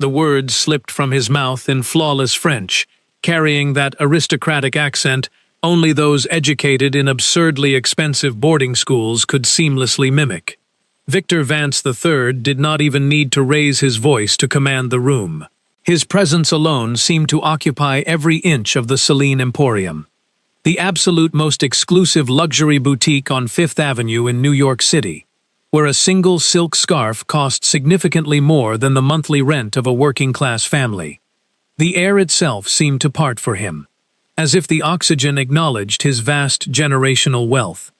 The words slipped from his mouth in flawless French, carrying that aristocratic accent only those educated in absurdly expensive boarding schools could seamlessly mimic. Victor Vance III did not even need to raise his voice to command the room. His presence alone seemed to occupy every inch of the Celine Emporium, the absolute most exclusive luxury boutique on Fifth Avenue in New York City, where a single silk scarf cost significantly more than the monthly rent of a working-class family. The air itself seemed to part for him, as if the oxygen acknowledged his vast generational wealth.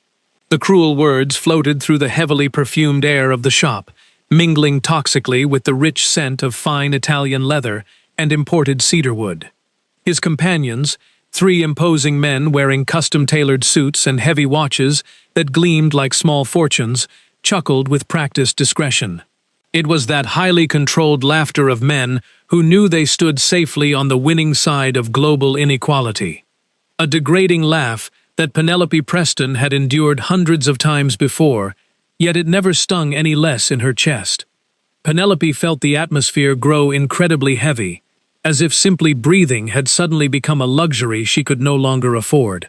The cruel words floated through the heavily perfumed air of the shop, mingling toxically with the rich scent of fine Italian leather and imported cedarwood. His companions, three imposing men wearing custom-tailored suits and heavy watches that gleamed like small fortunes, chuckled with practiced discretion. It was that highly controlled laughter of men who knew they stood safely on the winning side of global inequality. A degrading laugh that Penelope Preston had endured hundreds of times before, yet it never stung any less in her chest. Penelope felt the atmosphere grow incredibly heavy, as if simply breathing had suddenly become a luxury she could no longer afford.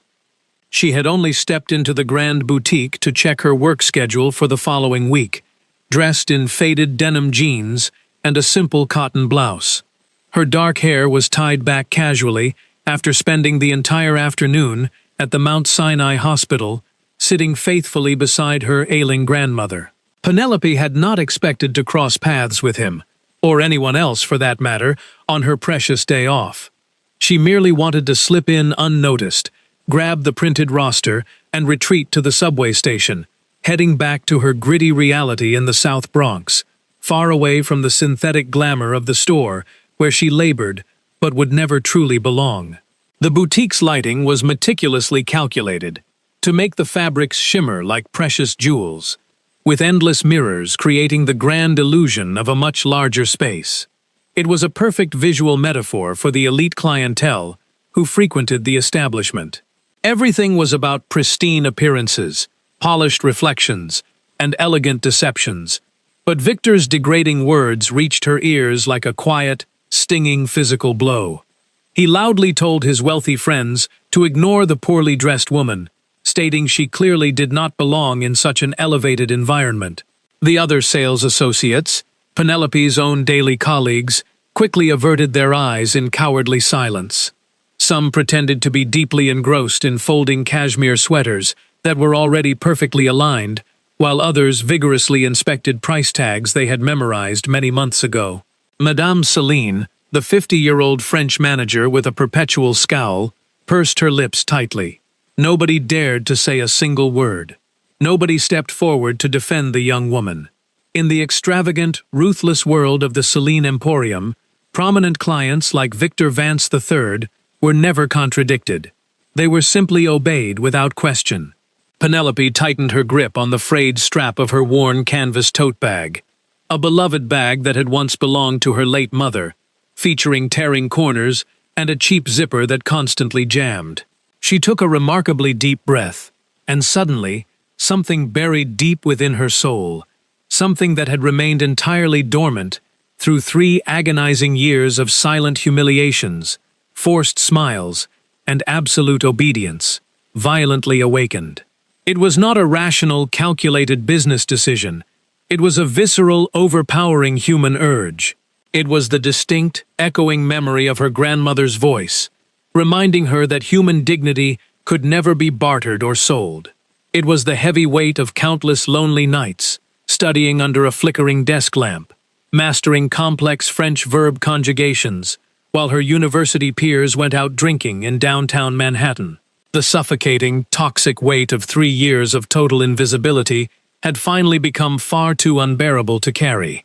She had only stepped into the grand boutique to check her work schedule for the following week, dressed in faded denim jeans and a simple cotton blouse. Her dark hair was tied back casually after spending the entire afternoon at the Mount Sinai Hospital, sitting faithfully beside her ailing grandmother. Penelope had not expected to cross paths with him, or anyone else for that matter, on her precious day off. She merely wanted to slip in unnoticed, grab the printed roster, and retreat to the subway station, heading back to her gritty reality in the South Bronx, far away from the synthetic glamour of the store where she labored but would never truly belong. The boutique's lighting was meticulously calculated to make the fabrics shimmer like precious jewels, with endless mirrors creating the grand illusion of a much larger space. It was a perfect visual metaphor for the elite clientele who frequented the establishment. Everything was about pristine appearances, polished reflections, and elegant deceptions, but Victor's degrading words reached her ears like a quiet, stinging physical blow. He loudly told his wealthy friends to ignore the poorly dressed woman, stating she clearly did not belong in such an elevated environment. The other sales associates, Penelope's own daily colleagues, quickly averted their eyes in cowardly silence. Some pretended to be deeply engrossed in folding cashmere sweaters that were already perfectly aligned, while others vigorously inspected price tags they had memorized many months ago. Madame Celine, the 50-year-old French manager with a perpetual scowl, pursed her lips tightly. Nobody dared to say a single word. Nobody stepped forward to defend the young woman. In the extravagant, ruthless world of the Celine Emporium, prominent clients like Victor Vance III were never contradicted. They were simply obeyed without question. Penelope tightened her grip on the frayed strap of her worn canvas tote bag, a beloved bag that had once belonged to her late mother, featuring tearing corners and a cheap zipper that constantly jammed. She took a remarkably deep breath, and suddenly, something buried deep within her soul, something that had remained entirely dormant through 3 agonizing years of silent humiliations, forced smiles, and absolute obedience, violently awakened. It was not a rational, calculated business decision. It was a visceral, overpowering human urge. It was the distinct, echoing memory of her grandmother's voice, reminding her that human dignity could never be bartered or sold. It was the heavy weight of countless lonely nights, studying under a flickering desk lamp, mastering complex French verb conjugations, while her university peers went out drinking in downtown Manhattan. The suffocating, toxic weight of 3 years of total invisibility had finally become far too unbearable to carry.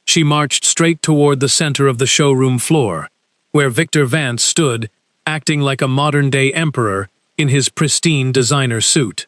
She marched straight toward the center of the showroom floor, where Victor Vance stood, acting like a modern-day emperor in his pristine designer suit.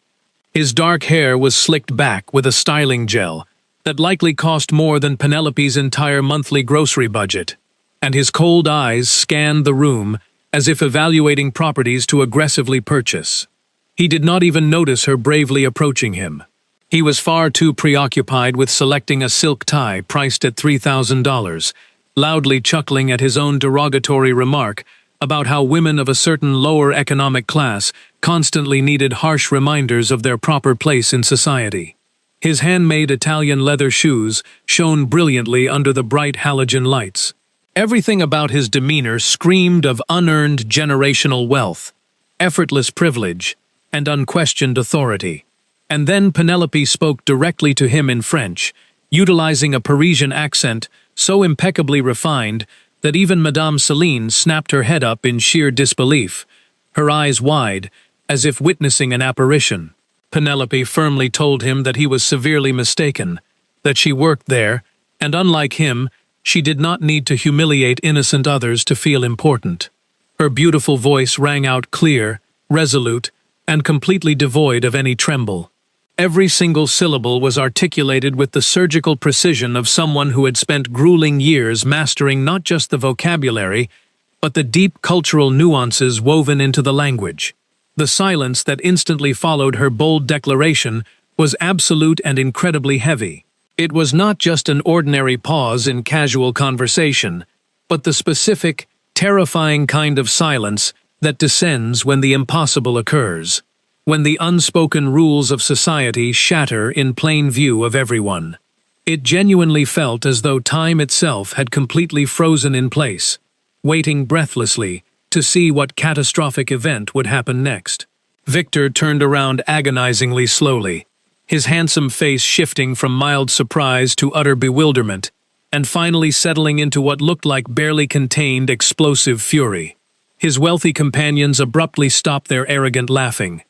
His dark hair was slicked back with a styling gel that likely cost more than Penelope's entire monthly grocery budget, and his cold eyes scanned the room as if evaluating properties to aggressively purchase. He did not even notice her bravely approaching him. He was far too preoccupied with selecting a silk tie priced at $3,000 loudly chuckling at his own derogatory remark about how women of a certain lower economic class constantly needed harsh reminders of their proper place in society. His handmade Italian leather shoes shone brilliantly under the bright halogen lights. Everything about his demeanor screamed of unearned generational wealth, effortless privilege, and unquestioned authority. And then Penelope spoke directly to him in French, utilizing a Parisian accent so impeccably refined that even Madame Céline snapped her head up in sheer disbelief, her eyes wide, as if witnessing an apparition. Penelope firmly told him that he was severely mistaken, that she worked there, and unlike him, she did not need to humiliate innocent others to feel important. Her beautiful voice rang out clear, resolute, and completely devoid of any tremble. Every single syllable was articulated with the surgical precision of someone who had spent grueling years mastering not just the vocabulary, but the deep cultural nuances woven into the language. The silence that instantly followed her bold declaration was absolute and incredibly heavy. It was not just an ordinary pause in casual conversation, but the specific, terrifying kind of silence that descends when the impossible occurs, when the unspoken rules of society shatter in plain view of everyone. It genuinely felt as though time itself had completely frozen in place, waiting breathlessly to see what catastrophic event would happen next. Victor turned around agonizingly slowly, his handsome face shifting from mild surprise to utter bewilderment, and finally settling into what looked like barely contained explosive fury. His wealthy companions abruptly stopped their arrogant laughing.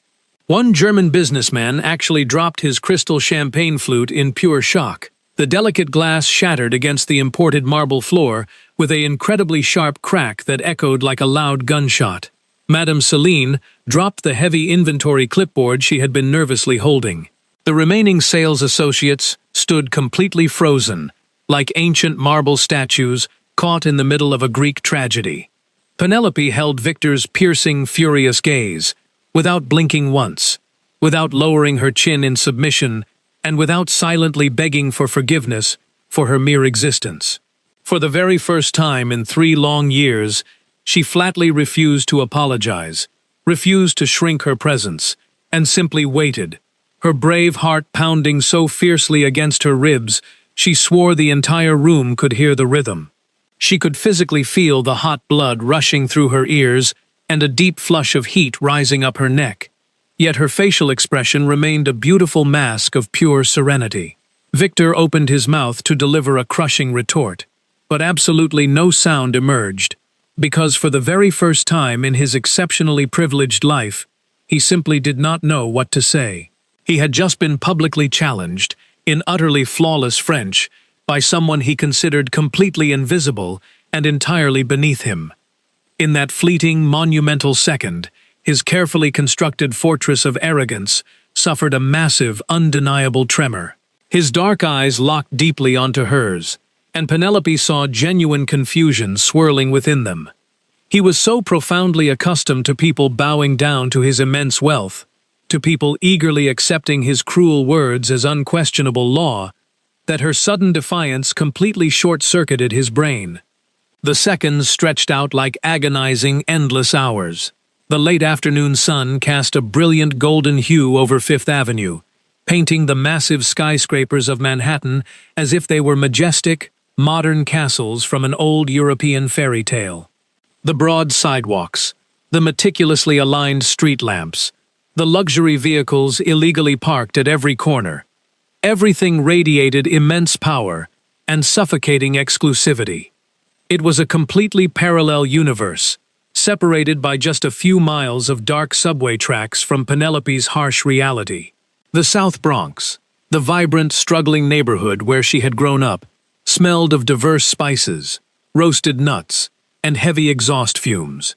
One German businessman actually dropped his crystal champagne flute in pure shock. The delicate glass shattered against the imported marble floor with an incredibly sharp crack that echoed like a loud gunshot. Madame Céline dropped the heavy inventory clipboard she had been nervously holding. The remaining sales associates stood completely frozen, like ancient marble statues caught in the middle of a Greek tragedy. Penelope held Victor's piercing, furious gaze, without blinking once, without lowering her chin in submission, and without silently begging for forgiveness for her mere existence. For the very first time in 3 long years, she flatly refused to apologize, refused to shrink her presence, and simply waited, her brave heart pounding so fiercely against her ribs she swore the entire room could hear the rhythm. She could physically feel the hot blood rushing through her ears and a deep flush of heat rising up her neck. Yet her facial expression remained a beautiful mask of pure serenity. Victor opened his mouth to deliver a crushing retort, but absolutely no sound emerged, because for the very first time in his exceptionally privileged life, he simply did not know what to say. He had just been publicly challenged, in utterly flawless French, by someone he considered completely invisible and entirely beneath him. In that fleeting, monumental second, his carefully constructed fortress of arrogance suffered a massive, undeniable tremor. His dark eyes locked deeply onto hers, and Penelope saw genuine confusion swirling within them. He was so profoundly accustomed to people bowing down to his immense wealth, to people eagerly accepting his cruel words as unquestionable law, that her sudden defiance completely short-circuited his brain. The seconds stretched out like agonizing, endless hours. The late afternoon sun cast a brilliant golden hue over Fifth Avenue, painting the massive skyscrapers of Manhattan as if they were majestic, modern castles from an old European fairy tale. The broad sidewalks, the meticulously aligned street lamps, the luxury vehicles illegally parked at every corner. Everything radiated immense power and suffocating exclusivity. It was a completely parallel universe, separated by just a few miles of dark subway tracks from Penelope's harsh reality. The South Bronx, the vibrant, struggling neighborhood where she had grown up, smelled of diverse spices, roasted nuts, and heavy exhaust fumes.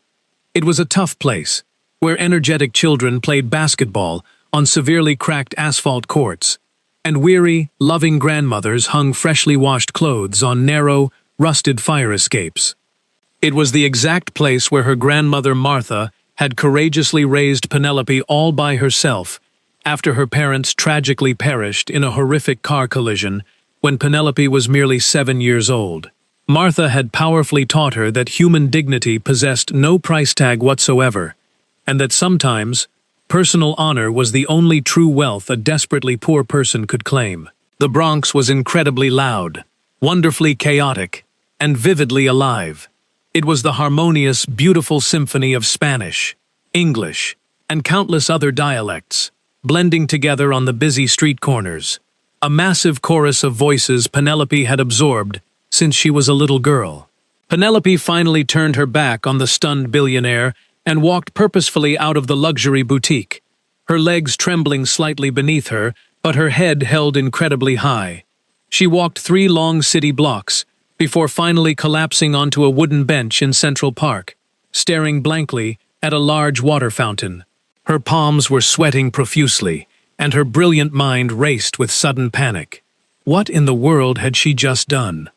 It was a tough place, where energetic children played basketball on severely cracked asphalt courts, and weary, loving grandmothers hung freshly washed clothes on narrow, rusted fire escapes. It was the exact place where her grandmother Martha had courageously raised Penelope all by herself after her parents tragically perished in a horrific car collision when Penelope was merely 7 years old. Martha had powerfully taught her that human dignity possessed no price tag whatsoever, and that sometimes personal honor was the only true wealth a desperately poor person could claim. The Bronx was incredibly loud, wonderfully chaotic, and vividly alive. It was the harmonious, beautiful symphony of Spanish, English, and countless other dialects, blending together on the busy street corners. A massive chorus of voices Penelope had absorbed since she was a little girl. Penelope finally turned her back on the stunned billionaire and walked purposefully out of the luxury boutique, her legs trembling slightly beneath her, but her head held incredibly high. She walked 3 long city blocks before finally collapsing onto a wooden bench in Central Park, staring blankly at a large water fountain. Her palms were sweating profusely, and her brilliant mind raced with sudden panic. What in the world had she just done?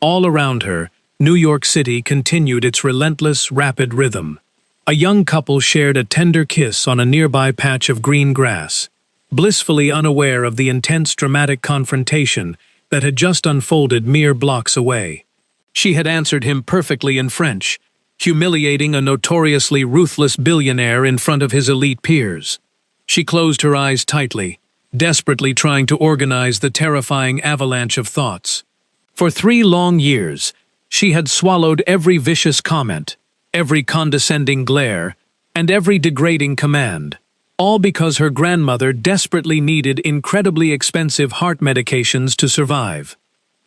All around her, New York City continued its relentless, rapid rhythm. A young couple shared a tender kiss on a nearby patch of green grass, blissfully unaware of the intense dramatic confrontation that had just unfolded mere blocks away. She had answered him perfectly in French, humiliating a notoriously ruthless billionaire in front of his elite peers. She closed her eyes tightly, desperately trying to organize the terrifying avalanche of thoughts. For 3 long years, she had swallowed every vicious comment, every condescending glare, and every degrading command, all because her grandmother desperately needed incredibly expensive heart medications to survive.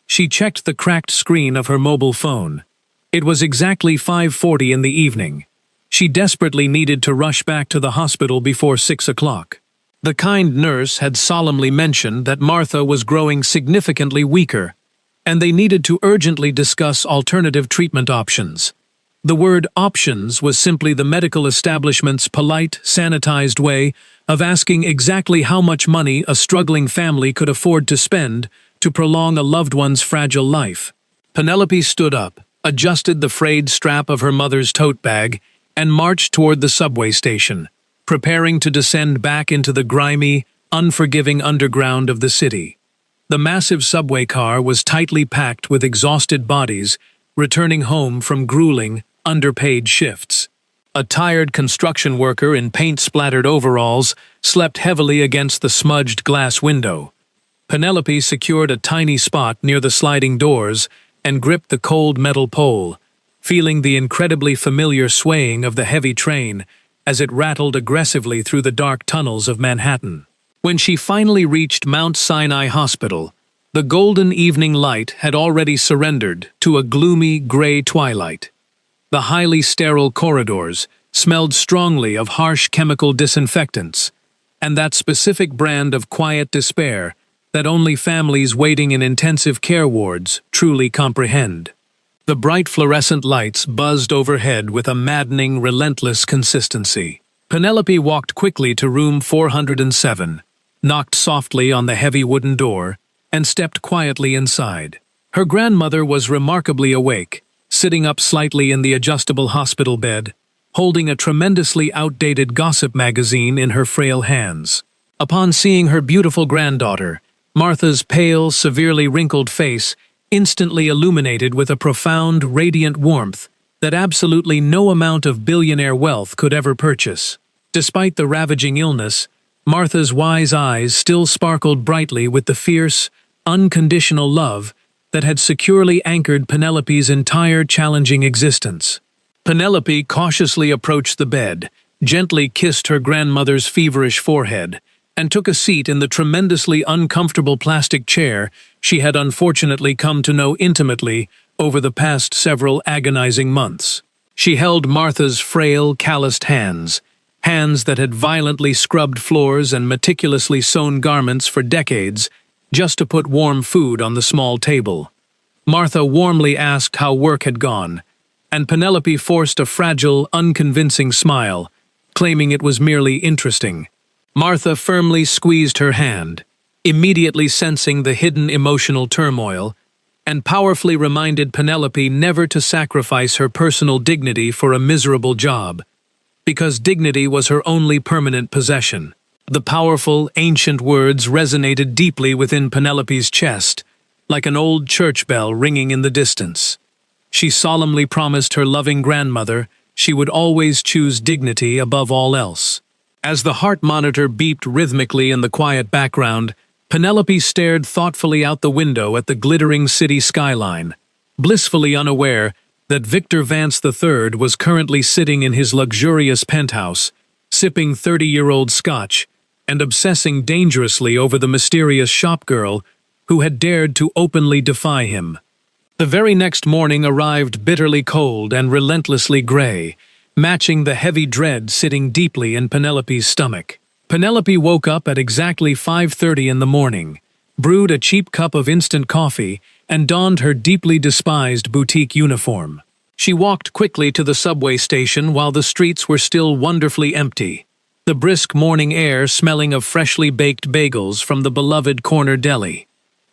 She checked the cracked screen of her mobile phone. It was exactly 5:40 in the evening. She desperately needed to rush back to the hospital before 6 o'clock. The kind nurse had solemnly mentioned that Martha was growing significantly weaker, and they needed to urgently discuss alternative treatment options. The word options was simply the medical establishment's polite, sanitized way of asking exactly how much money a struggling family could afford to spend to prolong a loved one's fragile life. Penelope stood up, adjusted the frayed strap of her mother's tote bag, and marched toward the subway station, preparing to descend back into the grimy, unforgiving underground of the city. The massive subway car was tightly packed with exhausted bodies returning home from grueling, underpaid shifts. A tired construction worker in paint-splattered overalls slept heavily against the smudged glass window. Penelope secured a tiny spot near the sliding doors and gripped the cold metal pole, feeling the incredibly familiar swaying of the heavy train as it rattled aggressively through the dark tunnels of Manhattan. When she finally reached Mount Sinai Hospital, the golden evening light had already surrendered to a gloomy gray twilight. The highly sterile corridors smelled strongly of harsh chemical disinfectants, and that specific brand of quiet despair that only families waiting in intensive care wards truly comprehend. The bright fluorescent lights buzzed overhead with a maddening, relentless consistency. Penelope walked quickly to room 407, knocked softly on the heavy wooden door, and stepped quietly inside. Her grandmother was remarkably awake, sitting up slightly in the adjustable hospital bed, holding a tremendously outdated gossip magazine in her frail hands. Upon seeing her beautiful granddaughter, Martha's pale, severely wrinkled face instantly illuminated with a profound, radiant warmth that absolutely no amount of billionaire wealth could ever purchase. Despite the ravaging illness, Martha's wise eyes still sparkled brightly with the fierce, unconditional love that had securely anchored Penelope's entire challenging existence. Penelope cautiously approached the bed, gently kissed her grandmother's feverish forehead, and took a seat in the tremendously uncomfortable plastic chair she had unfortunately come to know intimately over the past several agonizing months. She held Martha's frail, calloused hands, hands that had violently scrubbed floors and meticulously sewn garments for decades, just to put warm food on the small table. Martha warmly asked how work had gone, and Penelope forced a fragile, unconvincing smile, claiming it was merely interesting. Martha firmly squeezed her hand, immediately sensing the hidden emotional turmoil, and powerfully reminded Penelope never to sacrifice her personal dignity for a miserable job, because dignity was her only permanent possession. The powerful, ancient words resonated deeply within Penelope's chest, like an old church bell ringing in the distance. She solemnly promised her loving grandmother she would always choose dignity above all else. As the heart monitor beeped rhythmically in the quiet background, Penelope stared thoughtfully out the window at the glittering city skyline, blissfully unaware that Victor Vance III was currently sitting in his luxurious penthouse, sipping 30-year-old scotch and obsessing dangerously over the mysterious shopgirl who had dared to openly defy him. The very next morning arrived bitterly cold and relentlessly gray, matching the heavy dread sitting deeply in Penelope's stomach. Penelope woke up at exactly 5:30 in the morning, brewed a cheap cup of instant coffee, and donned her deeply despised boutique uniform. She walked quickly to the subway station while the streets were still wonderfully empty, the brisk morning air smelling of freshly baked bagels from the beloved corner deli.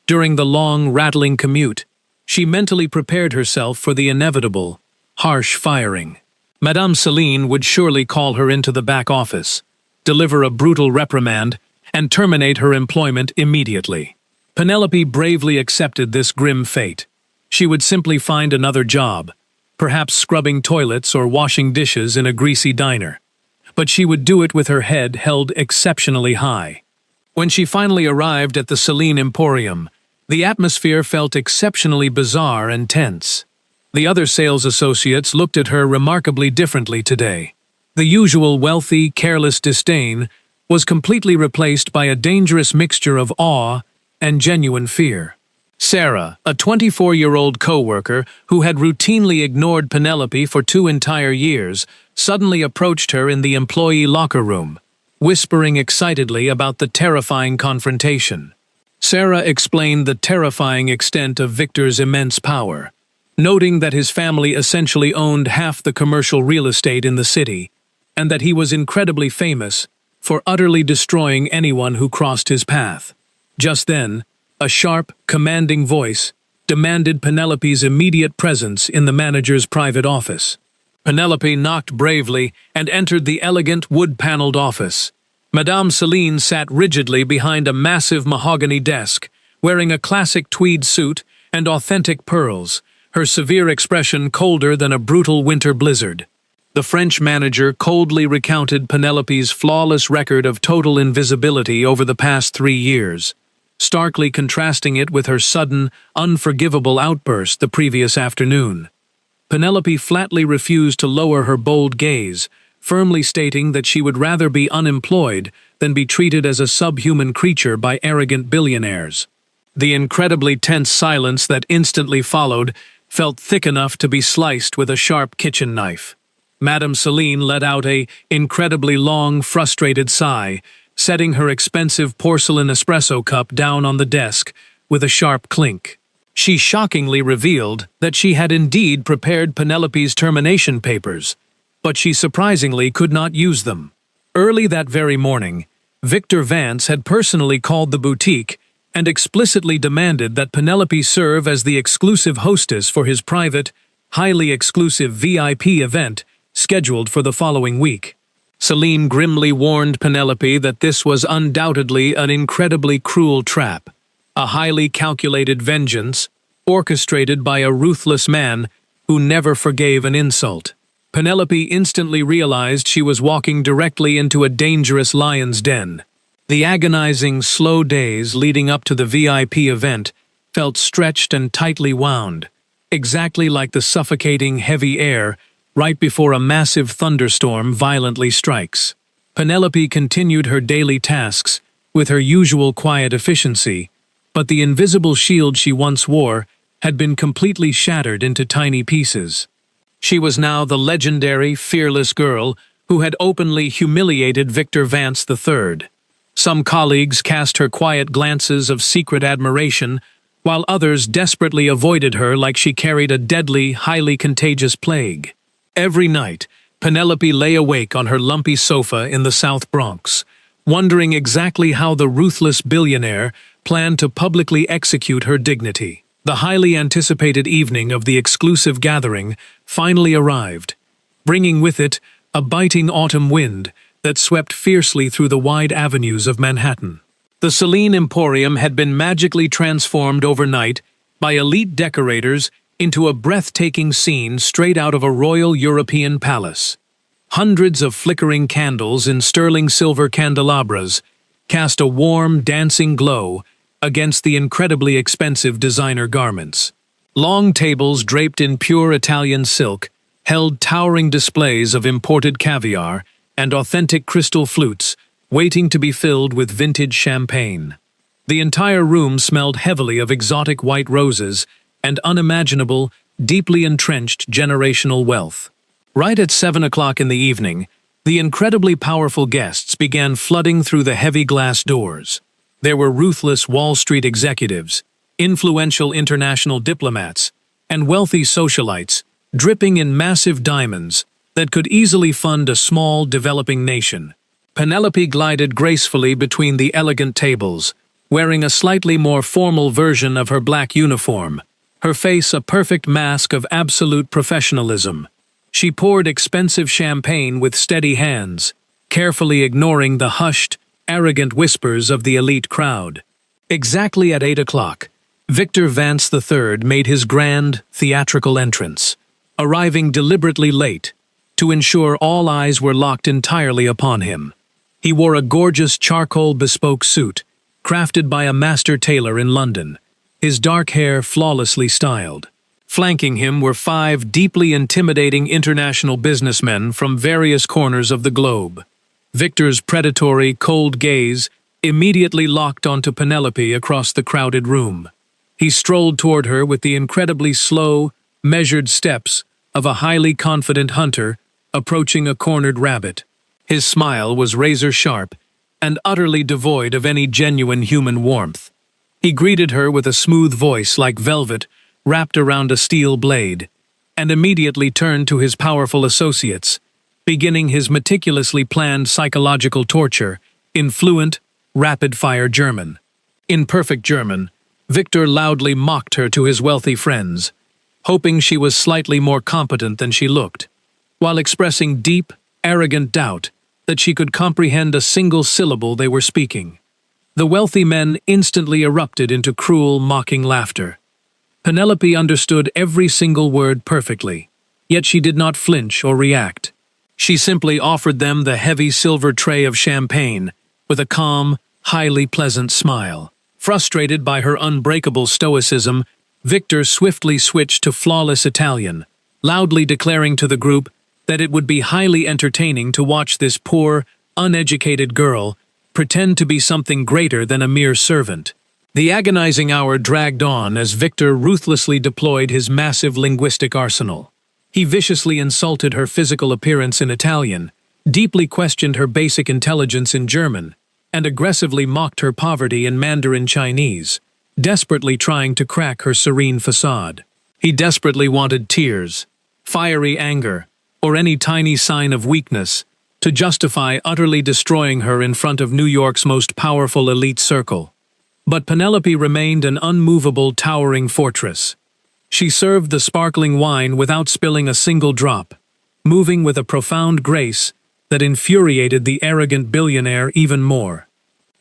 During the long, rattling commute, she mentally prepared herself for the inevitable, harsh firing. Madame Céline would surely call her into the back office, deliver a brutal reprimand, and terminate her employment immediately. Penelope bravely accepted this grim fate. She would simply find another job, perhaps scrubbing toilets or washing dishes in a greasy diner. But she would do it with her head held exceptionally high. When she finally arrived at the Céline Emporium, the atmosphere felt exceptionally bizarre and tense. The other sales associates looked at her remarkably differently today. The usual wealthy, careless disdain was completely replaced by a dangerous mixture of awe and genuine fear. Sarah, a 24-year-old co-worker who had routinely ignored Penelope for 2 entire years, suddenly approached her in the employee locker room, whispering excitedly about the terrifying confrontation. Sarah explained the terrifying extent of Victor's immense power, noting that his family essentially owned half the commercial real estate in the city, and that he was incredibly famous for utterly destroying anyone who crossed his path. Just then, a sharp, commanding voice demanded Penelope's immediate presence in the manager's private office. Penelope knocked bravely and entered the elegant, wood-paneled office. Madame Céline sat rigidly behind a massive mahogany desk, wearing a classic tweed suit and authentic pearls, her severe expression colder than a brutal winter blizzard. The French manager coldly recounted Penelope's flawless record of total invisibility over the past 3 years, starkly contrasting it with her sudden, unforgivable outburst the previous afternoon. Penelope flatly refused to lower her bold gaze, firmly stating that she would rather be unemployed than be treated as a subhuman creature by arrogant billionaires. The incredibly tense silence that instantly followed felt thick enough to be sliced with a sharp kitchen knife. Madame Céline let out an incredibly long, frustrated sigh, setting her expensive porcelain espresso cup down on the desk with a sharp clink. She shockingly revealed that she had indeed prepared Penelope's termination papers, but she surprisingly could not use them. Early that very morning, Victor Vance had personally called the boutique and explicitly demanded that Penelope serve as the exclusive hostess for his private, highly exclusive VIP event scheduled for the following week. Céline grimly warned Penelope that this was undoubtedly an incredibly cruel trap, a highly calculated vengeance orchestrated by a ruthless man who never forgave an insult. Penelope instantly realized she was walking directly into a dangerous lion's den. The agonizing, slow days leading up to the VIP event felt stretched and tightly wound, exactly like the suffocating, heavy air right before a massive thunderstorm violently strikes. Penelope continued her daily tasks with her usual quiet efficiency, but the invisible shield she once wore had been completely shattered into tiny pieces. She was now the legendary, fearless girl who had openly humiliated Victor Vance III. Some colleagues cast her quiet glances of secret admiration, while others desperately avoided her like she carried a deadly, highly contagious plague. Every night, Penelope lay awake on her lumpy sofa in the South Bronx, wondering exactly how the ruthless billionaire planned to publicly execute her dignity. The highly anticipated evening of the exclusive gathering finally arrived, bringing with it a biting autumn wind that swept fiercely through the wide avenues of Manhattan. The Céline Emporium had been magically transformed overnight by elite decorators into a breathtaking scene straight out of a royal European palace. Hundreds of flickering candles in sterling silver candelabras cast a warm, dancing glow against the incredibly expensive designer garments. Long tables draped in pure Italian silk held towering displays of imported caviar and authentic crystal flutes waiting to be filled with vintage champagne. The entire room smelled heavily of exotic white roses and unimaginable, deeply entrenched generational wealth. Right at 7 o'clock in the evening, the incredibly powerful guests began flooding through the heavy glass doors. There were ruthless Wall Street executives, influential international diplomats, and wealthy socialites, dripping in massive diamonds that could easily fund a small, developing nation. Penelope glided gracefully between the elegant tables, wearing a slightly more formal version of her black uniform, her face a perfect mask of absolute professionalism. She poured expensive champagne with steady hands, carefully ignoring the hushed, arrogant whispers of the elite crowd. Exactly at 8 o'clock, Victor Vance III made his grand, theatrical entrance, arriving deliberately late to ensure all eyes were locked entirely upon him. He wore a gorgeous charcoal bespoke suit, crafted by a master tailor in London, his dark hair flawlessly styled. Flanking him were 5 deeply intimidating international businessmen from various corners of the globe. Victor's predatory, cold gaze immediately locked onto Penelope across the crowded room. He strolled toward her with the incredibly slow, measured steps of a highly confident hunter approaching a cornered rabbit. His smile was razor-sharp and utterly devoid of any genuine human warmth. He greeted her with a smooth voice like velvet wrapped around a steel blade, and immediately turned to his powerful associates, beginning his meticulously planned psychological torture in fluent, rapid-fire German. In perfect German, Victor loudly mocked her to his wealthy friends, hoping she was slightly more competent than she looked, while expressing deep, arrogant doubt that she could comprehend a single syllable they were speaking. The wealthy men instantly erupted into cruel, mocking laughter. Penelope understood every single word perfectly, yet she did not flinch or react. She simply offered them the heavy silver tray of champagne with a calm, highly pleasant smile. Frustrated by her unbreakable stoicism, Victor swiftly switched to flawless Italian, loudly declaring to the group that it would be highly entertaining to watch this poor, uneducated girl pretend to be something greater than a mere servant. The agonizing hour dragged on as Victor ruthlessly deployed his massive linguistic arsenal. He viciously insulted her physical appearance in Italian, deeply questioned her basic intelligence in German, and aggressively mocked her poverty in Mandarin Chinese, desperately trying to crack her serene facade. He desperately wanted tears, fiery anger, or any tiny sign of weakness to justify utterly destroying her in front of New York's most powerful elite circle. But Penelope remained an unmovable, towering fortress. She served the sparkling wine without spilling a single drop, moving with a profound grace that infuriated the arrogant billionaire even more.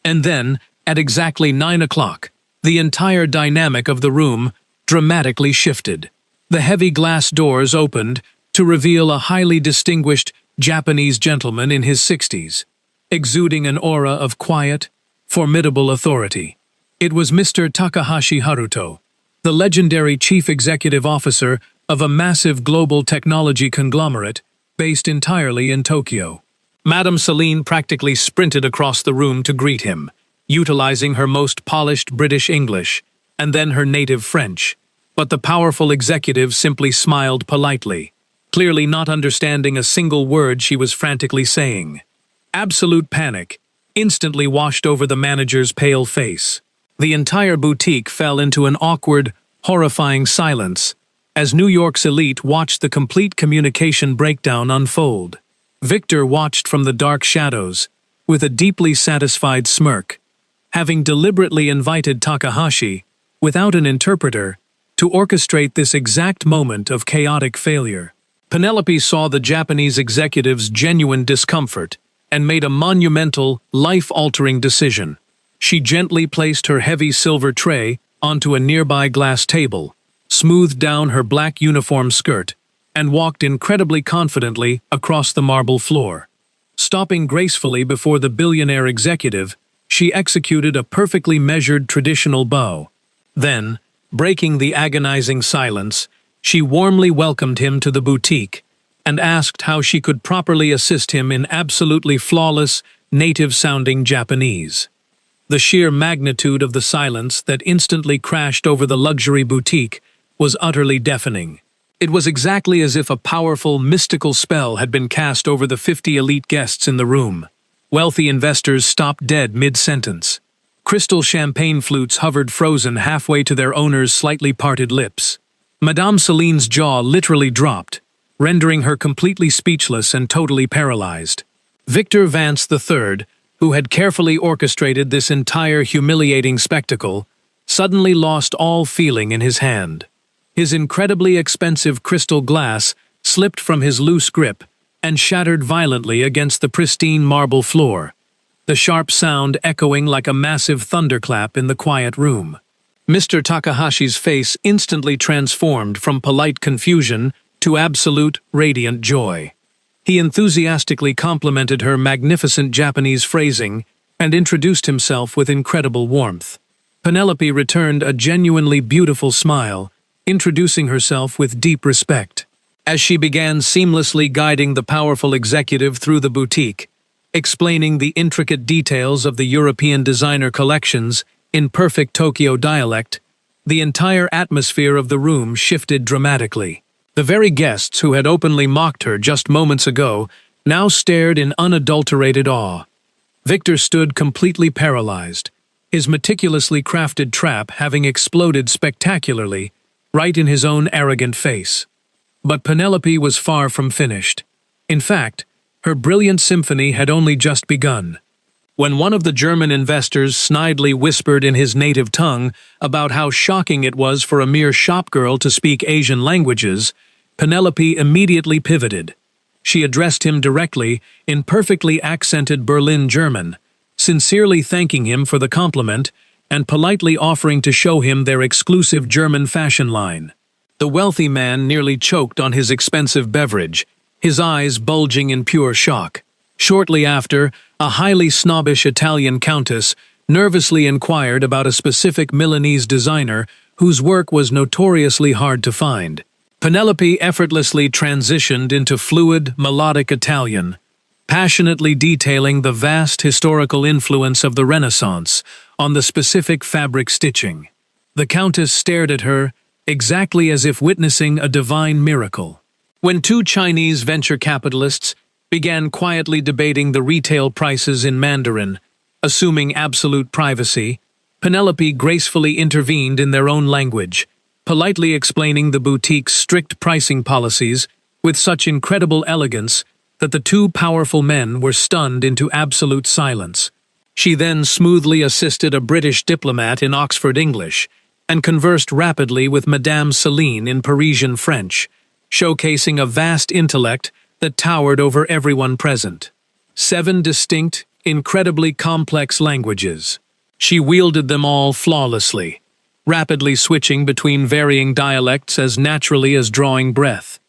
And then, at exactly 9 o'clock, the entire dynamic of the room dramatically shifted. The heavy glass doors opened to reveal a highly distinguished Japanese gentleman in his 60s, exuding an aura of quiet, formidable authority. It was Mr. Takahashi Haruto, the legendary chief executive officer of a massive global technology conglomerate based entirely in Tokyo. Madame Celine practically sprinted across the room to greet him, utilizing her most polished British English, and then her native French. But the powerful executive simply smiled politely, clearly not understanding a single word she was frantically saying. Absolute panic instantly washed over the manager's pale face. The entire boutique fell into an awkward, horrifying silence as New York's elite watched the complete communication breakdown unfold. Victor watched from the dark shadows with a deeply satisfied smirk, having deliberately invited Takahashi, without an interpreter, to orchestrate this exact moment of chaotic failure. Penelope saw the Japanese executive's genuine discomfort and made a monumental, life-altering decision. She gently placed her heavy silver tray onto a nearby glass table, smoothed down her black uniform skirt, and walked incredibly confidently across the marble floor. Stopping gracefully before the billionaire executive, she executed a perfectly measured traditional bow. Then, breaking the agonizing silence, she warmly welcomed him to the boutique and asked how she could properly assist him in absolutely flawless, native-sounding Japanese. The sheer magnitude of the silence that instantly crashed over the luxury boutique was utterly deafening. It was exactly as if a powerful, mystical spell had been cast over the 50 elite guests in the room. Wealthy investors stopped dead mid-sentence. Crystal champagne flutes hovered frozen halfway to their owners' slightly parted lips. Madame Celine's jaw literally dropped, rendering her completely speechless and totally paralyzed. Victor Vance III, who had carefully orchestrated this entire humiliating spectacle, suddenly lost all feeling in his hand. His incredibly expensive crystal glass slipped from his loose grip and shattered violently against the pristine marble floor, the sharp sound echoing like a massive thunderclap in the quiet room. Mr. Takahashi's face instantly transformed from polite confusion to absolute, radiant joy. He enthusiastically complimented her magnificent Japanese phrasing and introduced himself with incredible warmth. Penelope returned a genuinely beautiful smile, introducing herself with deep respect. As she began seamlessly guiding the powerful executive through the boutique, explaining the intricate details of the European designer collections in perfect Tokyo dialect, the entire atmosphere of the room shifted dramatically. The very guests who had openly mocked her just moments ago now stared in unadulterated awe. Victor stood completely paralyzed, his meticulously crafted trap having exploded spectacularly right in his own arrogant face. But Penelope was far from finished. In fact, her brilliant symphony had only just begun. When one of the German investors snidely whispered in his native tongue about how shocking it was for a mere shopgirl to speak Asian languages, Penelope immediately pivoted. She addressed him directly in perfectly accented Berlin German, sincerely thanking him for the compliment and politely offering to show him their exclusive German fashion line. The wealthy man nearly choked on his expensive beverage, his eyes bulging in pure shock. Shortly after, a highly snobbish Italian countess nervously inquired about a specific Milanese designer whose work was notoriously hard to find. Penelope effortlessly transitioned into fluid, melodic Italian, passionately detailing the vast historical influence of the Renaissance on the specific fabric stitching. The Countess stared at her, exactly as if witnessing a divine miracle. When two Chinese venture capitalists began quietly debating the retail prices in Mandarin, assuming absolute privacy, Penelope gracefully intervened in their own language, politely explaining the boutique's strict pricing policies with such incredible elegance that the two powerful men were stunned into absolute silence. She then smoothly assisted a British diplomat in Oxford English and conversed rapidly with Madame Celine in Parisian French, showcasing a vast intellect that towered over everyone present. 7 distinct, incredibly complex languages. She wielded them all flawlessly, rapidly switching between varying dialects as naturally as drawing breath.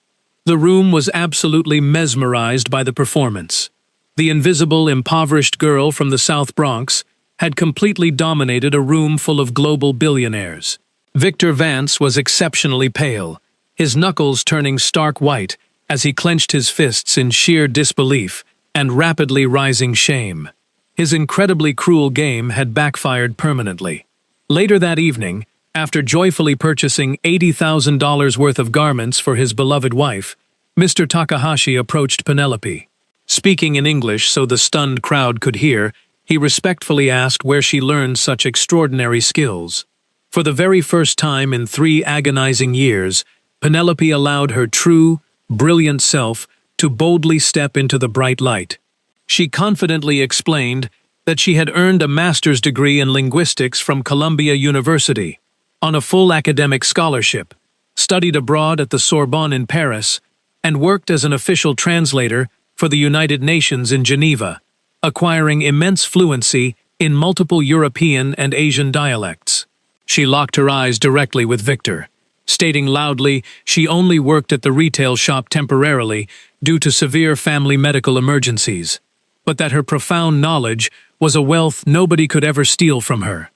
The room was absolutely mesmerized by the performance. The invisible, impoverished girl from the South Bronx had completely dominated a room full of global billionaires. Victor Vance was exceptionally pale, his knuckles turning stark white as he clenched his fists in sheer disbelief and rapidly rising shame. His incredibly cruel game had backfired permanently. Later that evening, after joyfully purchasing $80,000 worth of garments for his beloved wife, Mr. Takahashi approached Penelope. Speaking in English so the stunned crowd could hear, he respectfully asked where she learned such extraordinary skills. For the very first time in 3 agonizing years, Penelope allowed her true, brilliant self to boldly step into the bright light. She confidently explained that she had earned a master's degree in linguistics from Columbia University, on a full academic scholarship, studied abroad at the Sorbonne in Paris, and worked as an official translator for the United Nations in Geneva, acquiring immense fluency in multiple European and Asian dialects. She locked her eyes directly with Victor, stating loudly she only worked at the retail shop temporarily due to severe family medical emergencies, but that her profound knowledge was a wealth nobody could ever steal from her.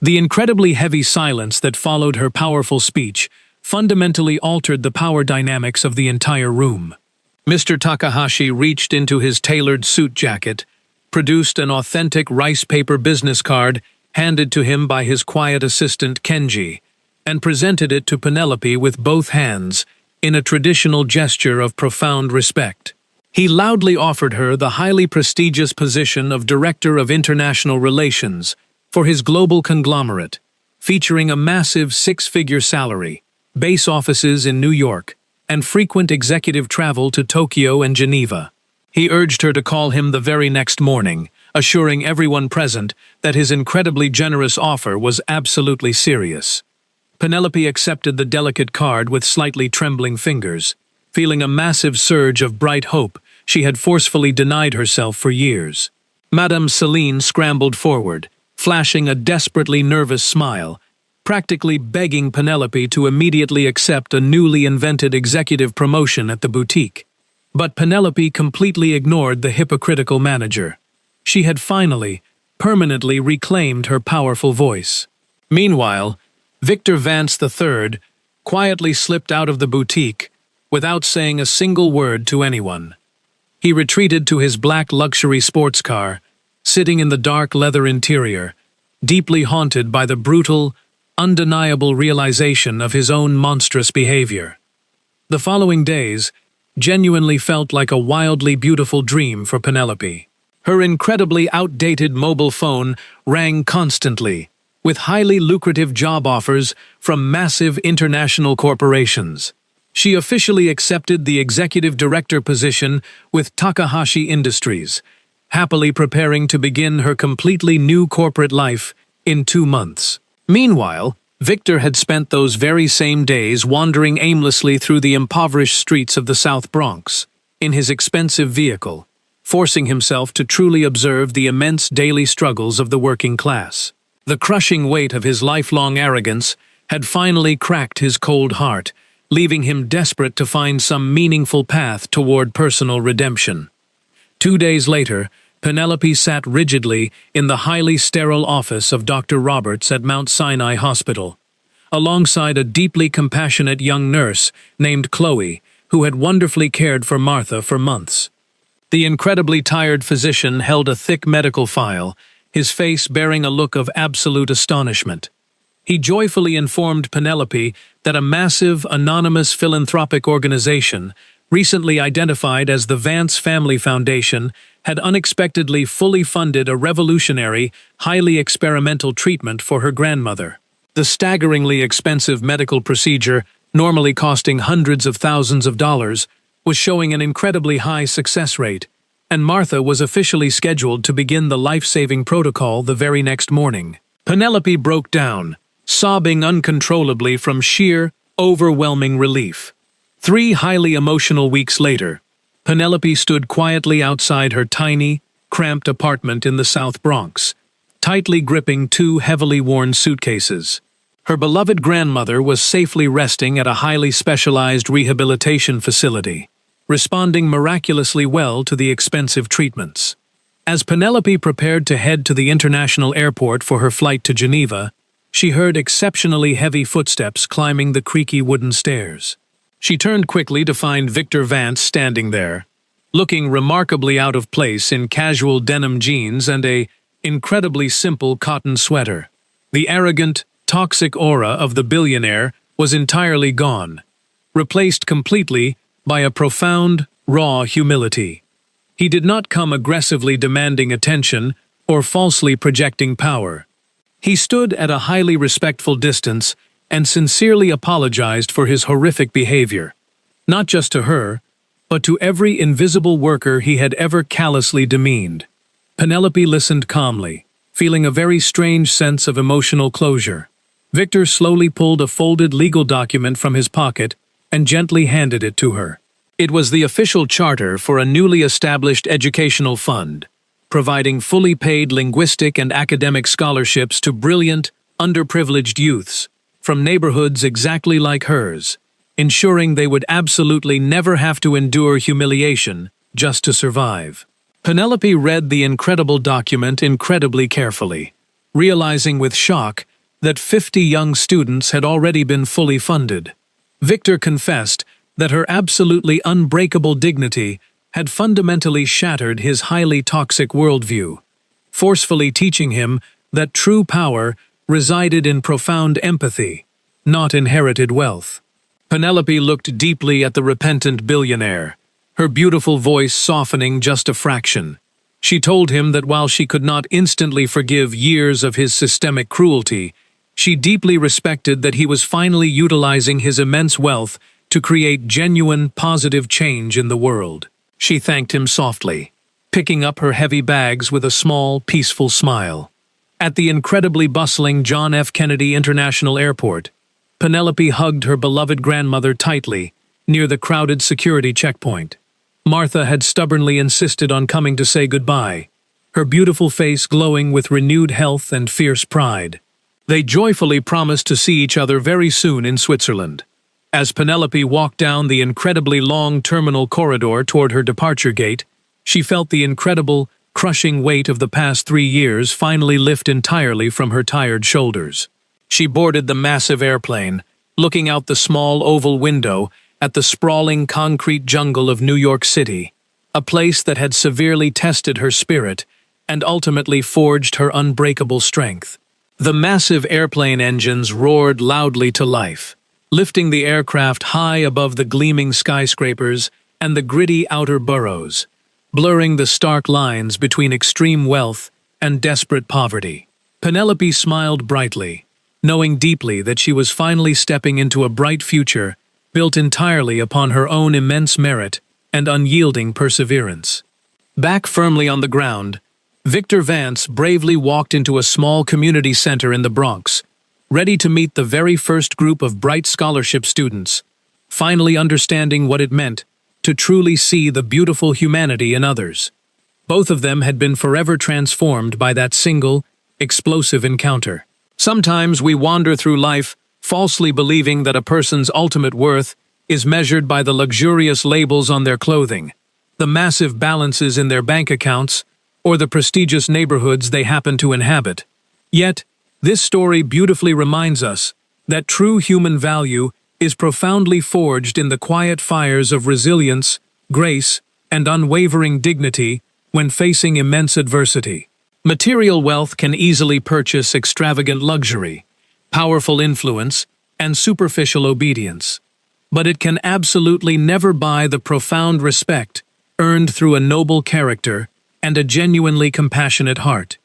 The incredibly heavy silence that followed her powerful speech fundamentally altered the power dynamics of the entire room. Mr. Takahashi reached into his tailored suit jacket, produced an authentic rice paper business card handed to him by his quiet assistant Kenji, and presented it to Penelope with both hands in a traditional gesture of profound respect. He loudly offered her the highly prestigious position of Director of International Relations for his global conglomerate, featuring a massive six-figure salary, base offices in New York, and frequent executive travel to Tokyo and Geneva. He urged her to call him the very next morning, assuring everyone present that his incredibly generous offer was absolutely serious. Penelope accepted the delicate card with slightly trembling fingers, feeling a massive surge of bright hope she had forcefully denied herself for years. Madame Celine scrambled forward, flashing a desperately nervous smile, practically begging Penelope to immediately accept a newly invented executive promotion at the boutique. But Penelope completely ignored the hypocritical manager. She had finally, permanently reclaimed her powerful voice. Meanwhile, Victor Vance III quietly slipped out of the boutique without saying a single word to anyone. He retreated to his black luxury sports car, sitting in the dark leather interior, deeply haunted by the brutal, undeniable realization of his own monstrous behavior. The following days genuinely felt like a wildly beautiful dream for Penelope. Her incredibly outdated mobile phone rang constantly, with highly lucrative job offers from massive international corporations. She officially accepted the executive director position with Takahashi Industries, happily preparing to begin her completely new corporate life in 2 months. Meanwhile, Victor had spent those very same days wandering aimlessly through the impoverished streets of the South Bronx, in his expensive vehicle, forcing himself to truly observe the immense daily struggles of the working class. The crushing weight of his lifelong arrogance had finally cracked his cold heart, leaving him desperate to find some meaningful path toward personal redemption. 2 days later, Penelope sat rigidly in the highly sterile office of Dr. Roberts at Mount Sinai Hospital, alongside a deeply compassionate young nurse named Chloe, who had wonderfully cared for Martha for months. The incredibly tired physician held a thick medical file, his face bearing a look of absolute astonishment. He joyfully informed Penelope that a massive, anonymous philanthropic organization, recently identified as the Vance Family Foundation, had unexpectedly fully funded a revolutionary, highly experimental treatment for her grandmother. The staggeringly expensive medical procedure, normally costing hundreds of thousands of dollars, was showing an incredibly high success rate, and Martha was officially scheduled to begin the life-saving protocol the very next morning. Penelope broke down, sobbing uncontrollably from sheer, overwhelming relief. 3 highly emotional weeks later, Penelope stood quietly outside her tiny, cramped apartment in the South Bronx, tightly gripping 2 heavily worn suitcases. Her beloved grandmother was safely resting at a highly specialized rehabilitation facility, responding miraculously well to the expensive treatments. As Penelope prepared to head to the international airport for her flight to Geneva, she heard exceptionally heavy footsteps climbing the creaky wooden stairs. She turned quickly to find Victor Vance standing there, looking remarkably out of place in casual denim jeans and a incredibly simple cotton sweater. The arrogant, toxic aura of the billionaire was entirely gone, replaced completely by a profound, raw humility. He did not come aggressively demanding attention or falsely projecting power. He stood at a highly respectful distance and sincerely apologized for his horrific behavior, not just to her, but to every invisible worker he had ever callously demeaned. Penelope listened calmly, feeling a very strange sense of emotional closure. Victor slowly pulled a folded legal document from his pocket and gently handed it to her. It was the official charter for a newly established educational fund, providing fully paid linguistic and academic scholarships to brilliant, underprivileged youths from neighborhoods exactly like hers, ensuring they would absolutely never have to endure humiliation just to survive. Penelope read the incredible document incredibly carefully, realizing with shock that 50 young students had already been fully funded. Victor confessed that her absolutely unbreakable dignity had fundamentally shattered his highly toxic worldview, forcefully teaching him that true power resided in profound empathy, not inherited wealth. Penelope looked deeply at the repentant billionaire, her beautiful voice softening just a fraction. She told him that while she could not instantly forgive years of his systemic cruelty, she deeply respected that he was finally utilizing his immense wealth to create genuine, positive change in the world. She thanked him softly, picking up her heavy bags with a small, peaceful smile. At the incredibly bustling John F. Kennedy International Airport, Penelope hugged her beloved grandmother tightly near the crowded security checkpoint. Martha had stubbornly insisted on coming to say goodbye, her beautiful face glowing with renewed health and fierce pride. They joyfully promised to see each other very soon in Switzerland. As Penelope walked down the incredibly long terminal corridor toward her departure gate, she felt the incredible, crushing weight of the past 3 years finally lift entirely from her tired shoulders. She boarded the massive airplane, looking out the small oval window at the sprawling concrete jungle of New York City, a place that had severely tested her spirit and ultimately forged her unbreakable strength. The massive airplane engines roared loudly to life, lifting the aircraft high above the gleaming skyscrapers and the gritty outer boroughs, blurring the stark lines between extreme wealth and desperate poverty. Penelope smiled brightly, knowing deeply that she was finally stepping into a bright future built entirely upon her own immense merit and unyielding perseverance. Back firmly on the ground, Victor Vance bravely walked into a small community center in the Bronx, ready to meet the very first group of bright scholarship students, finally understanding what it meant to truly see the beautiful humanity in others. Both of them had been forever transformed by that single, explosive encounter. Sometimes we wander through life falsely believing that a person's ultimate worth is measured by the luxurious labels on their clothing, the massive balances in their bank accounts, or the prestigious neighborhoods they happen to inhabit. Yet, this story beautifully reminds us that true human value is profoundly forged in the quiet fires of resilience, grace, and unwavering dignity when facing immense adversity. Material wealth can easily purchase extravagant luxury, powerful influence, and superficial obedience. But it can absolutely never buy the profound respect earned through a noble character and a genuinely compassionate heart.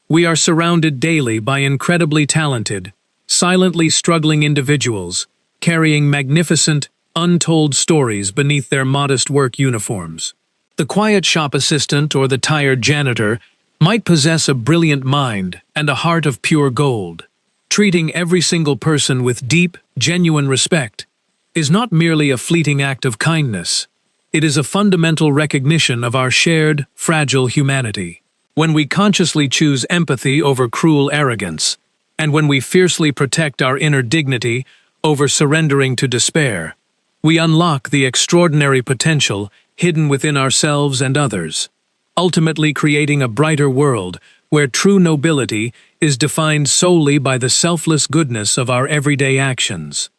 We are surrounded daily by incredibly talented, silently struggling individuals, carrying magnificent, untold stories beneath their modest work uniforms. The quiet shop assistant or the tired janitor might possess a brilliant mind and a heart of pure gold. Treating every single person with deep, genuine respect is not merely a fleeting act of kindness. It is a fundamental recognition of our shared, fragile humanity. When we consciously choose empathy over cruel arrogance, and when we fiercely protect our inner dignity over surrendering to despair, we unlock the extraordinary potential hidden within ourselves and others, ultimately creating a brighter world where true nobility is defined solely by the selfless goodness of our everyday actions.